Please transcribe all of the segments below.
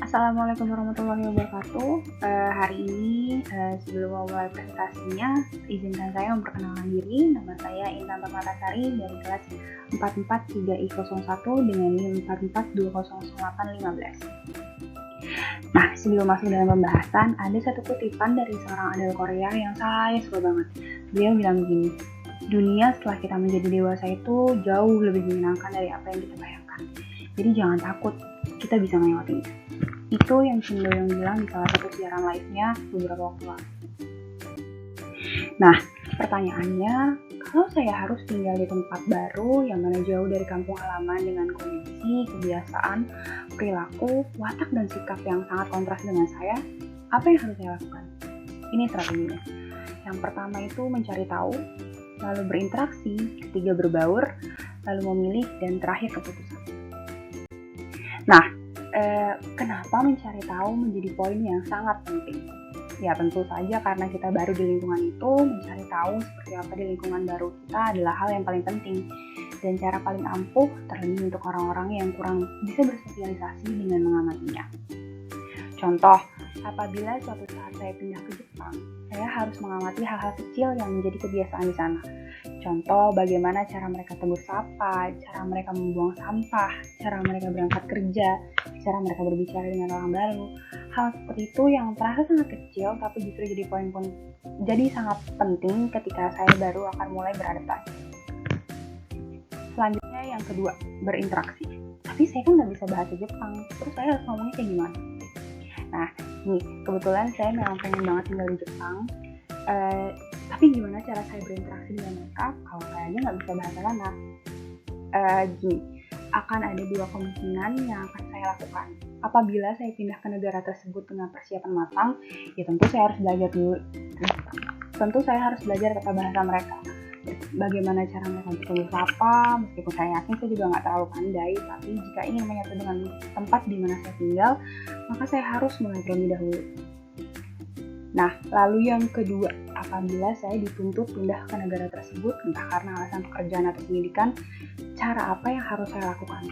Assalamualaikum warahmatullahi wabarakatuh. Hari ini sebelum memulai presentasinya, izinkan saya memperkenalkan diri. Nama saya Intan Permatasari dari kelas 443I01 dengan NIM 4420815. Nah, sebelum masuk dalam pembahasan, ada satu kutipan dari seorang idol Korea yang saya suka banget. Beliau bilang begini, dunia setelah kita menjadi dewasa itu jauh lebih menyenangkan dari apa yang kita bayangkan. Jadi jangan takut, kita bisa melewatinya. Itu yang Kim Do-young bilang di salah satu siaran live-nya beberapa waktu lalu. Nah, pertanyaannya, kalau saya harus tinggal di tempat baru yang mana jauh dari kampung halaman dengan kondisi, kebiasaan, perilaku, watak, dan sikap yang sangat kontras dengan saya, apa yang harus saya lakukan? Ini strateginya. Yang pertama itu mencari tahu, lalu berinteraksi, ketiga berbaur, lalu memilih, dan terakhir keputusan. Nah, kenapa mencari tahu menjadi poin yang sangat penting? Ya tentu saja karena kita baru di lingkungan itu, mencari tahu seperti apa di lingkungan baru kita adalah hal yang paling penting. Dan cara paling ampuh terlebih untuk orang-orang yang kurang bisa bersosialisasi dengan mengamatinya. Contoh, apabila suatu saat saya pindah ke Jepang, saya harus mengamati hal-hal kecil yang menjadi kebiasaan di sana. Contoh, bagaimana cara mereka tegur sapa, cara mereka membuang sampah, cara mereka berangkat kerja, cara mereka berbicara dengan orang baru. Hal seperti itu yang terasa sangat kecil, tapi justru jadi sangat penting ketika saya baru akan mulai beradaptasi. Selanjutnya yang kedua, berinteraksi. Tapi saya kan nggak bisa bahasa Jepang, terus saya harus ngomongnya kayak gimana? Nah, nih, kebetulan saya memang pengen banget tinggal di Jepang. Tapi gimana cara saya berinteraksi dengan mereka kalau saya aja nggak bisa bahasa sana? Gini, akan ada dua kemungkinan yang akan saya lakukan. Apabila saya pindah ke negara tersebut dengan persiapan matang, ya tentu saya harus belajar dulu. Tentu saya harus belajar tata bahasa mereka. Bagaimana cara mereka bertemu sapa, meskipun saya yakin saya juga nggak terlalu pandai, tapi jika ingin menyatu dengan tempat di mana saya tinggal, maka saya harus mulai terlebih dahulu. Nah, lalu yang kedua, apabila saya dituntut pindah ke negara tersebut, entah karena alasan pekerjaan atau pendidikan, cara apa yang harus saya lakukan?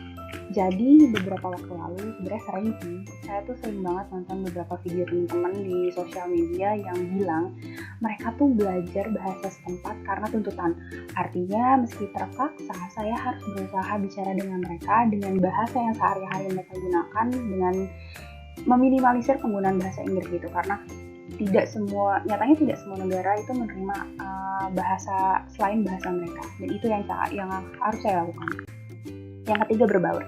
Jadi, beberapa waktu lalu, sebenarnya saya tuh sering banget nonton beberapa video teman-teman di sosial media yang bilang mereka tuh belajar bahasa setempat karena tuntutan. Artinya, meski terpaksa, saya harus berusaha bicara dengan mereka dengan bahasa yang sehari-hari mereka gunakan dengan meminimalisir penggunaan bahasa Inggris gitu, karena nyatanya tidak semua negara itu menerima bahasa selain bahasa mereka, dan itu yang harus saya lakukan. Yang ketiga, berbaur.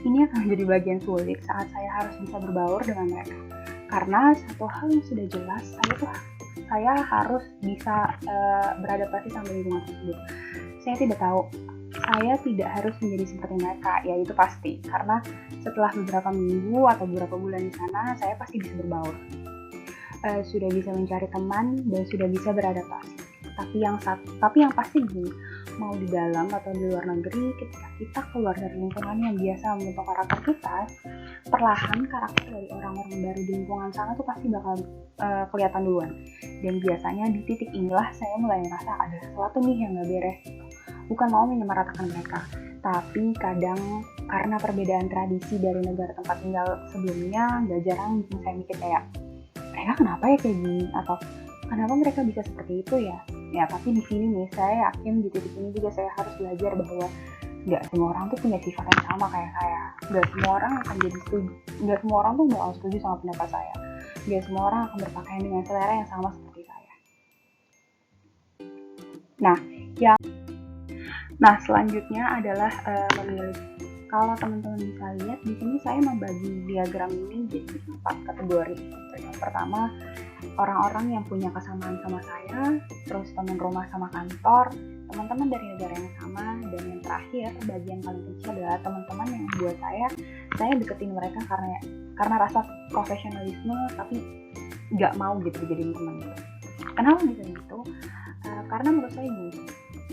Ini akan menjadi bagian sulit saat saya harus bisa berbaur dengan mereka, karena satu hal yang sudah jelas, saya harus bisa beradaptasi sama lingkungan tersebut. Saya tidak harus menjadi seperti mereka, ya itu pasti, karena setelah beberapa minggu atau beberapa bulan di sana, saya pasti bisa berbaur. Sudah bisa mencari teman dan sudah bisa beradaptasi. Tapi yang pasti gini, mau di dalam atau di luar negeri, ketika kita keluar dari lingkungan yang biasa membentuk karakter kita, perlahan karakter dari orang-orang baru di lingkungan sana tuh pasti bakal kelihatan duluan. Dan biasanya di titik inilah saya mulai merasa ada sesuatu nih yang gak beres. Bukan mau menyamaratakan mereka, tapi kadang karena perbedaan tradisi dari negara tempat tinggal sebelumnya, gak jarang bikin saya mikir kayak, mereka kenapa ya kayak gini, atau kenapa mereka bisa seperti itu ya? Ya, tapi di sini nih saya yakin di titik ini juga saya harus belajar bahwa nggak semua orang tuh punya sifat yang sama kayak saya. Nggak semua orang tuh bakal setuju sama pendapat saya. Nggak semua orang akan berpakaian dengan selera yang sama seperti saya. Nah, selanjutnya adalah memilih. Kalau teman-teman bisa lihat di sini saya membagi diagram ini jadi 4 kategori. Yang pertama, orang-orang yang punya kesamaan sama saya, terus teman rumah sama kantor, teman-teman dari negara yang sama, dan yang terakhir, bagian paling kecil adalah teman-teman yang buat saya deketin mereka karena rasa profesionalisme, tapi nggak mau gitu jadi teman gitu. Kenapa bisa gitu? Karena menurut saya ini,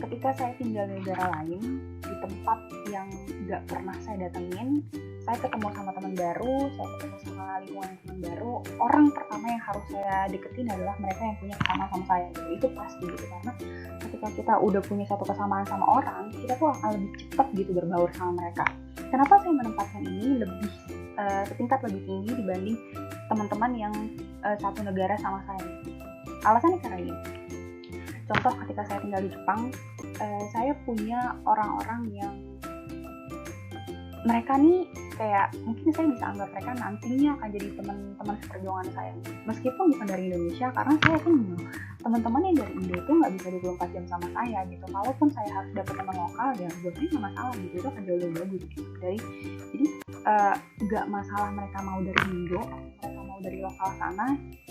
ketika saya tinggal di negara lain, di tempat yang nggak pernah saya datengin, saya ketemu sama teman baru, saya ketemu sama lingkungan teman baru, orang pertama yang harus saya deketin adalah mereka yang punya kesamaan sama saya gitu. Itu pasti gitu, karena ketika kita udah punya satu kesamaan sama orang, kita tuh akan lebih cepat gitu berbaur sama mereka. Kenapa saya menempatkan ini lebih setingkat lebih tinggi dibanding teman-teman yang satu negara sama saya. Alasannya karena ini. Contoh ketika saya tinggal di Jepang, saya punya orang-orang yang mereka nih kayak mungkin saya bisa anggap mereka nantinya akan jadi teman-teman seperjuangan saya, meskipun bukan dari Indonesia, karena saya pun teman-teman yang dari Indo itu nggak bisa 24 jam sama saya gitu. Kalaupun saya harus dapat teman lokal ya buat saya nggak masalah gitu, itu akan jauh lebih bagus gitu. Jadi nggak masalah mereka mau dari Indo, mereka mau dari lokal sana,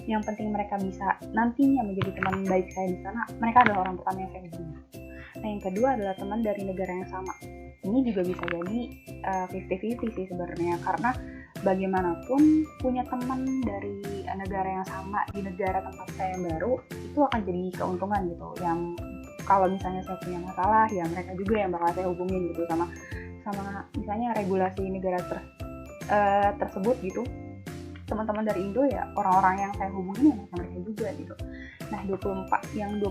yang penting mereka bisa nantinya menjadi teman baik saya di sana. Mereka adalah orang pertama yang saya hubungi. Nah, yang kedua adalah teman dari negara yang sama. Ini juga bisa jadi 50-50 sih sebenarnya, karena bagaimanapun punya teman dari negara yang sama di negara tempat saya yang baru itu akan jadi keuntungan gitu. Yang kalau misalnya saya punya masalah ya mereka juga yang bakal saya hubungin gitu, sama misalnya regulasi negara tersebut gitu. Teman-teman dari Indo ya orang-orang yang saya hubungin ya mereka juga gitu. Nah, 24%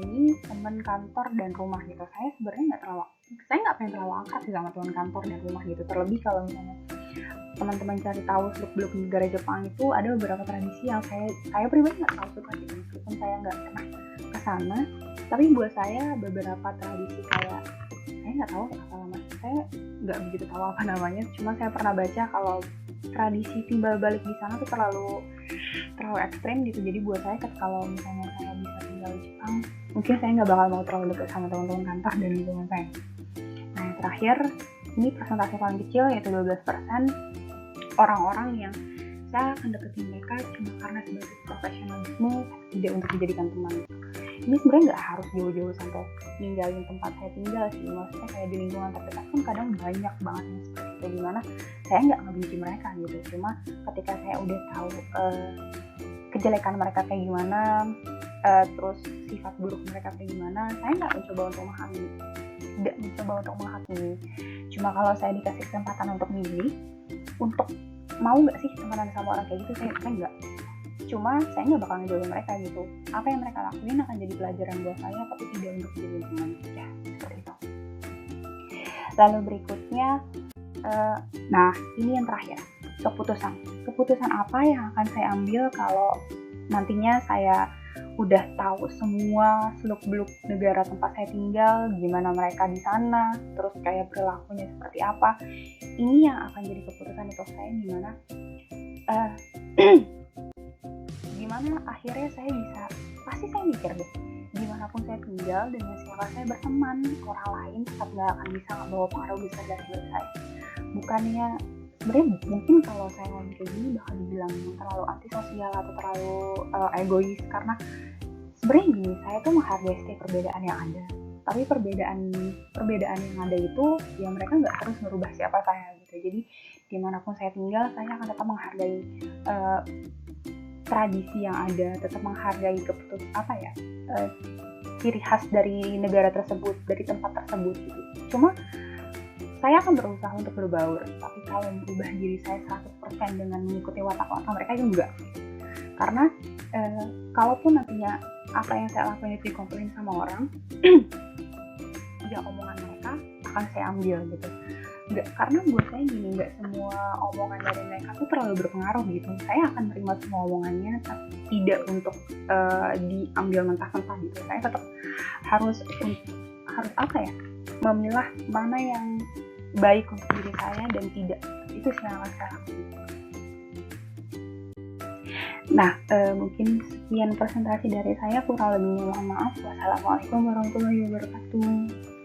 ini teman kantor dan rumah gitu. Saya sebenarnya nggak pengen terlalu akrab sih sama teman kantor dan rumah gitu. Terlebih kalau misalnya teman-teman cari tahu seluk-beluk negara Jepang itu ada beberapa tradisi yang saya pribadi nggak terlalu suka gitu. Meskipun saya nggak pernah ke sana, tapi buat saya beberapa tradisi kayak saya nggak tahu saya nggak begitu tahu apa namanya. Cuma saya pernah baca kalau tradisi timbal balik di sana tuh terlalu ekstrem gitu. Jadi buat saya kalau misalnya saya bisa tinggal di Jepang, mungkin saya nggak bakal mau terlalu dekat sama teman-teman kantor dan lingkungan saya. Nah, yang terakhir, ini persentase paling kecil yaitu 12% orang-orang yang saya akan deketin mereka cuma karena sebagai profesionalisme, tidak untuk dijadikan teman. Ini sebenarnya nggak harus jauh-jauh sampai ninggalin tempat saya tinggal sih. Maksudnya kayak di lingkungan terdekat kan kadang banyak banget yang seperti itu, dimana saya nggak ngebenci mereka gitu. Cuma ketika saya udah tahu kejelekan mereka kayak gimana, terus sifat buruk mereka kayak gimana, saya nggak mencoba untuk menghakimi. Cuma kalau saya dikasih kesempatan untuk milih, untuk mau nggak sih temenan sama orang kayak gitu, saya nggak. Cuma saya nggak bakal ngejauhin mereka gitu. Apa yang mereka lakuin akan jadi pelajaran buat saya, tapi tidak untuk jadi teman. Ya, seperti itu. Lalu berikutnya, nah ini yang terakhir, keputusan apa yang akan saya ambil kalau nantinya saya udah tahu semua seluk-beluk negara tempat saya tinggal, gimana mereka di sana, terus kayak perilakunya seperti apa. Ini yang akan jadi keputusan untuk saya, gimana akhirnya saya bisa, pasti saya mikir deh, dimanapun saya tinggal, dengan siapa saya berteman, orang lain tetap gak akan bisa bawa pengaruh besar dari hidup saya. Bukannya sebenarnya mungkin kalau saya ngomong kayak gini bakal dibilang terlalu antisosial atau terlalu egois, karena sebenarnya gini, saya tuh menghargai setiap perbedaan yang ada. Tapi perbedaan yang ada itu ya mereka nggak harus merubah siapa saya gitu. Jadi dimanapun saya tinggal, saya akan tetap menghargai tradisi yang ada, tetap menghargai ciri khas dari negara tersebut, dari tempat tersebut gitu. Cuma saya akan berusaha untuk berbaur, tapi kalau merubah diri saya 100% dengan mengikuti watak-watak mereka itu enggak. Karena kalaupun nantinya apa yang saya lakuin itu dikomplain sama orang, ya omongan mereka akan saya ambil gitu. Enggak, karena buat saya gini, enggak semua omongan dari mereka tuh terlalu berpengaruh gitu. Saya akan terima semua omongannya, tapi tidak untuk diambil mentah-mentah gitu. Saya tetap harus memilah mana yang baik untuk diri saya dan tidak. Itu sih yang akan saya lakukan. Nah, mungkin sekian presentasi dari saya, kurang lebihnya mohon maaf. Wassalamualaikum warahmatullahi wabarakatuh.